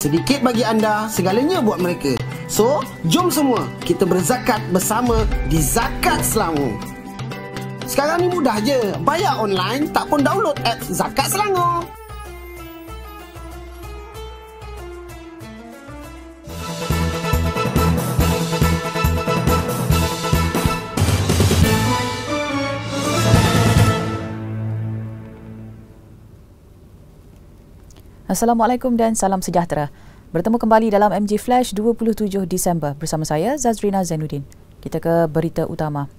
Sedikit bagi anda, segalanya buat mereka. So, jom semua kita berzakat bersama di Zakat Selangor. Sekarang ni mudah je. Bayar online, tak pun download app Zakat Selangor. Assalamualaikum dan salam sejahtera. Bertemu kembali dalam MG Flash 27 Disember bersama saya Zazrina Zainuddin. Kita ke berita utama.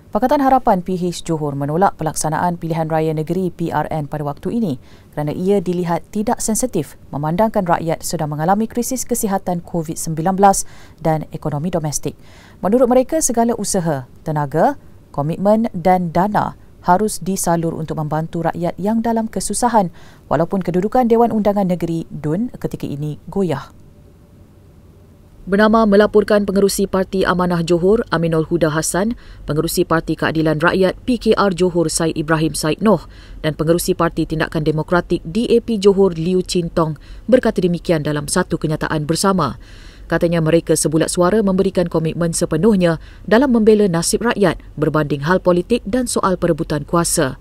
Pakatan Harapan PH Johor menolak pelaksanaan pilihan raya negeri PRN pada waktu ini kerana ia dilihat tidak sensitif memandangkan rakyat sedang mengalami krisis kesihatan COVID-19 dan ekonomi domestik. Menurut mereka, segala usaha, tenaga, komitmen dan dana harus disalur untuk membantu rakyat yang dalam kesusahan walaupun kedudukan Dewan Undangan Negeri DUN ketika ini goyah. Bernama melaporkan pengerusi Parti Amanah Johor Aminul Huda Hassan, pengerusi Parti Keadilan Rakyat PKR Johor Syed Ibrahim Syed Noh dan pengerusi Parti Tindakan Demokratik DAP Johor Liu Chin Tong berkata demikian dalam satu kenyataan bersama. Katanya mereka sebulat suara memberikan komitmen sepenuhnya dalam membela nasib rakyat berbanding hal politik dan soal perebutan kuasa.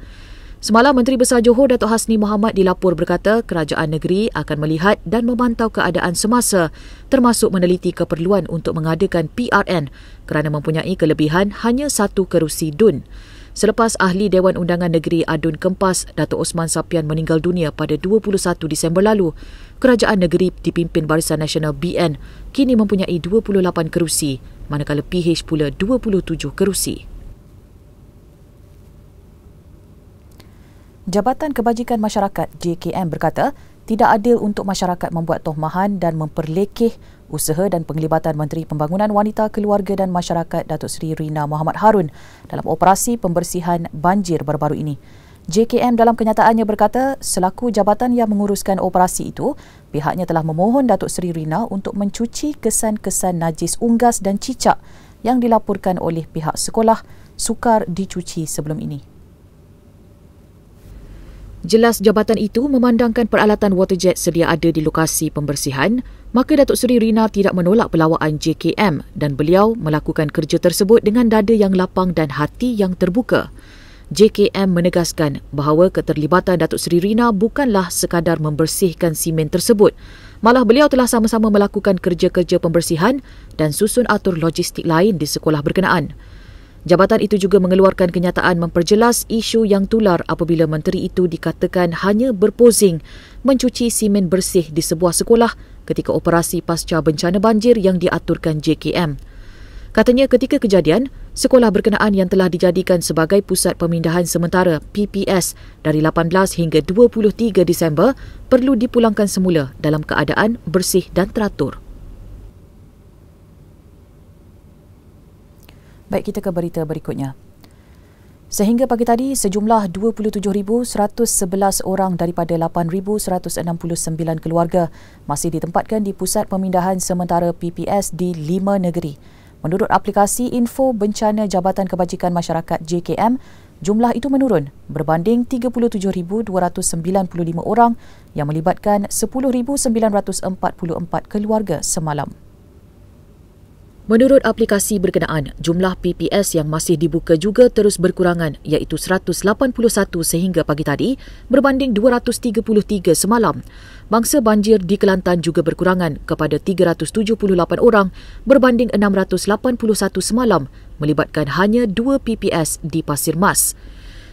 Semalam, Menteri Besar Johor Datuk Hasni Mohamad dilapor berkata kerajaan negeri akan melihat dan memantau keadaan semasa termasuk meneliti keperluan untuk mengadakan PRN kerana mempunyai kelebihan hanya satu kerusi DUN. Selepas ahli Dewan Undangan Negeri Adun Kempas Datuk Osman Sapian meninggal dunia pada 21 Disember lalu, kerajaan negeri dipimpin Barisan Nasional BN kini mempunyai 28 kerusi, manakala PH pula 27 kerusi. Jabatan Kebajikan Masyarakat JKM berkata tidak adil untuk masyarakat membuat tohmahan dan memperlekeh usaha dan penglibatan Menteri Pembangunan Wanita, Keluarga dan Masyarakat Datuk Seri Rina Muhammad Harun dalam operasi pembersihan banjir baru-baru ini. JKM dalam kenyataannya berkata selaku jabatan yang menguruskan operasi itu, pihaknya telah memohon Datuk Seri Rina untuk mencuci kesan-kesan najis unggas dan cicak yang dilaporkan oleh pihak sekolah sukar dicuci sebelum ini. Jelas jabatan itu memandangkan peralatan waterjet sedia ada di lokasi pembersihan, maka Datuk Seri Rina tidak menolak pelawaan JKM dan beliau melakukan kerja tersebut dengan dada yang lapang dan hati yang terbuka. JKM menegaskan bahawa keterlibatan Datuk Seri Rina bukanlah sekadar membersihkan simen tersebut, malah beliau telah sama-sama melakukan kerja-kerja pembersihan dan susun atur logistik lain di sekolah berkenaan. Jabatan itu juga mengeluarkan kenyataan memperjelas isu yang tular apabila menteri itu dikatakan hanya berposing mencuci simen bersih di sebuah sekolah ketika operasi pasca bencana banjir yang diaturkan JKM. Katanya ketika kejadian, sekolah berkenaan yang telah dijadikan sebagai pusat pemindahan sementara PPS dari 18 hingga 23 Disember perlu dipulangkan semula dalam keadaan bersih dan teratur. Baik, kita ke berita berikutnya. Sehingga pagi tadi, sejumlah 27,111 orang daripada 8,169 keluarga masih ditempatkan di Pusat Pemindahan Sementara PPS di 5 negeri. Menurut aplikasi Info Bencana Jabatan Kebajikan Masyarakat JKM, jumlah itu menurun berbanding 37,295 orang yang melibatkan 10,944 keluarga semalam. Menurut aplikasi berkenaan, jumlah PPS yang masih dibuka juga terus berkurangan iaitu 181 sehingga pagi tadi berbanding 233 semalam. Mangsa banjir di Kelantan juga berkurangan kepada 378 orang berbanding 681 semalam melibatkan hanya 2 PPS di Pasir Mas.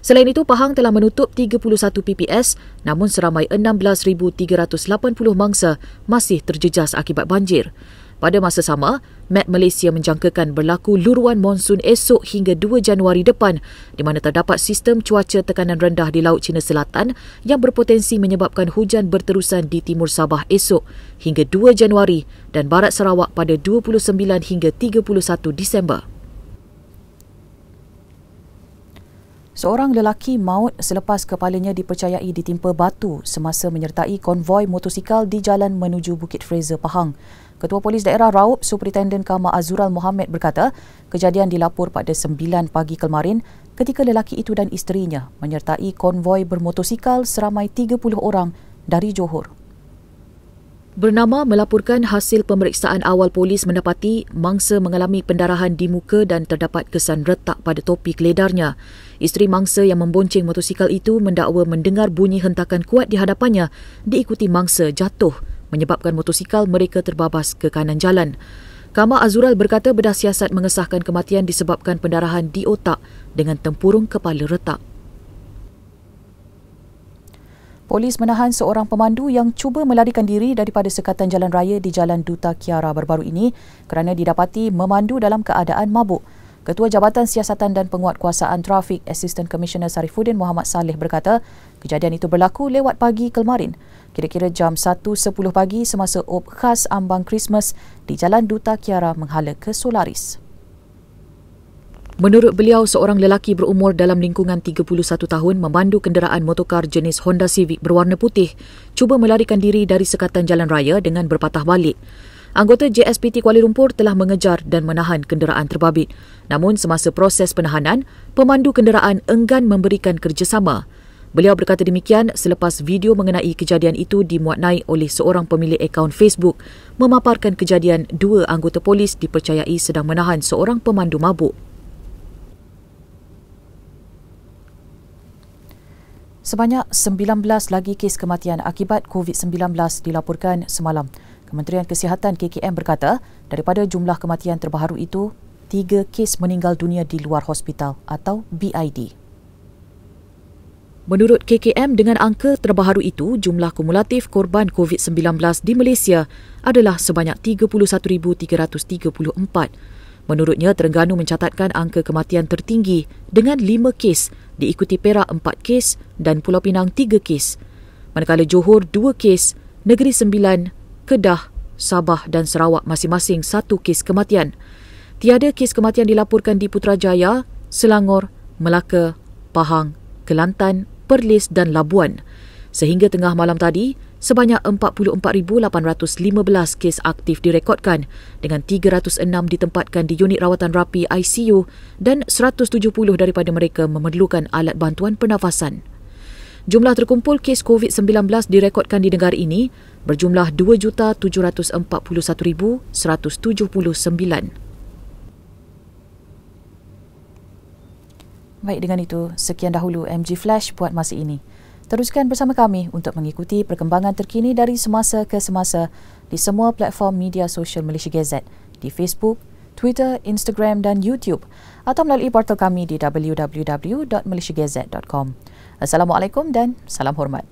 Selain itu, Pahang telah menutup 31 PPS namun seramai 16,380 mangsa masih terjejas akibat banjir. Pada masa sama, Met Malaysia menjangkakan berlaku luruan monsun esok hingga 2 Januari depan di mana terdapat sistem cuaca tekanan rendah di Laut Cina Selatan yang berpotensi menyebabkan hujan berterusan di Timur Sabah esok hingga 2 Januari dan Barat Sarawak pada 29 hingga 31 Disember. Seorang lelaki maut selepas kepalanya dipercayai ditimpa batu semasa menyertai konvoi motosikal di jalan menuju Bukit Fraser, Pahang. Ketua Polis Daerah Raub, Superintenden Kama Azural Mohammed berkata, kejadian dilapor pada 9 pagi kemarin ketika lelaki itu dan isterinya menyertai konvoi bermotosikal seramai 30 orang dari Johor. Bernama melaporkan hasil pemeriksaan awal polis mendapati mangsa mengalami pendarahan di muka dan terdapat kesan retak pada topi keledarnya. Isteri mangsa yang membonceng motosikal itu mendakwa mendengar bunyi hentakan kuat di hadapannya diikuti mangsa jatuh menyebabkan motosikal mereka terbabas ke kanan jalan. Kamar Azural berkata bedah siasat mengesahkan kematian disebabkan pendarahan di otak dengan tempurung kepala retak. Polis menahan seorang pemandu yang cuba melarikan diri daripada sekatan jalan raya di Jalan Duta Kiara baru-baru ini kerana didapati memandu dalam keadaan mabuk. Ketua Jabatan Siasatan dan Penguatkuasaan Trafik Assistant Commissioner Sarifuddin Muhammad Saleh berkata, kejadian itu berlaku lewat pagi kemarin, kira-kira jam 1.10 pagi semasa op khas ambang Christmas di Jalan Duta Kiara menghala ke Solaris. Menurut beliau, seorang lelaki berumur dalam lingkungan 31 tahun memandu kenderaan motorkar jenis Honda Civic berwarna putih cuba melarikan diri dari sekatan jalan raya dengan berpatah balik. Anggota JSPT Kuala Lumpur telah mengejar dan menahan kenderaan terbabit. Namun semasa proses penahanan, pemandu kenderaan enggan memberikan kerjasama. Beliau berkata demikian selepas video mengenai kejadian itu dimuat naik oleh seorang pemilik akaun Facebook memaparkan kejadian dua anggota polis dipercayai sedang menahan seorang pemandu mabuk. Sebanyak 19 lagi kes kematian akibat COVID-19 dilaporkan semalam. Kementerian Kesihatan KKM berkata, daripada jumlah kematian terbaru itu, 3 kes meninggal dunia di luar hospital atau BID. Menurut KKM, dengan angka terbaru itu, jumlah kumulatif korban COVID-19 di Malaysia adalah sebanyak 31,334. Menurutnya, Terengganu mencatatkan angka kematian tertinggi dengan 5 kes, diikuti Perak 4 kes dan Pulau Pinang 3 kes. Manakala Johor 2 kes, Negeri Sembilan, Kedah, Sabah dan Sarawak masing-masing 1 kes kematian. Tiada kes kematian dilaporkan di Putrajaya, Selangor, Melaka, Pahang, Kelantan, Perlis dan Labuan. Sehingga tengah malam tadi, sebanyak 44,815 kes aktif direkodkan dengan 306 ditempatkan di unit rawatan rapi ICU dan 170 daripada mereka memerlukan alat bantuan pernafasan. Jumlah terkumpul kes COVID-19 direkodkan di negara ini berjumlah 2,741,179. Baik, dengan itu, sekian dahulu MG Flash buat masa ini. Teruskan bersama kami untuk mengikuti perkembangan terkini dari semasa ke semasa di semua platform media sosial Malaysia Gazette, di Facebook, Twitter, Instagram dan YouTube atau melalui portal kami di www.malaysiagazette.com. Assalamualaikum dan salam hormat.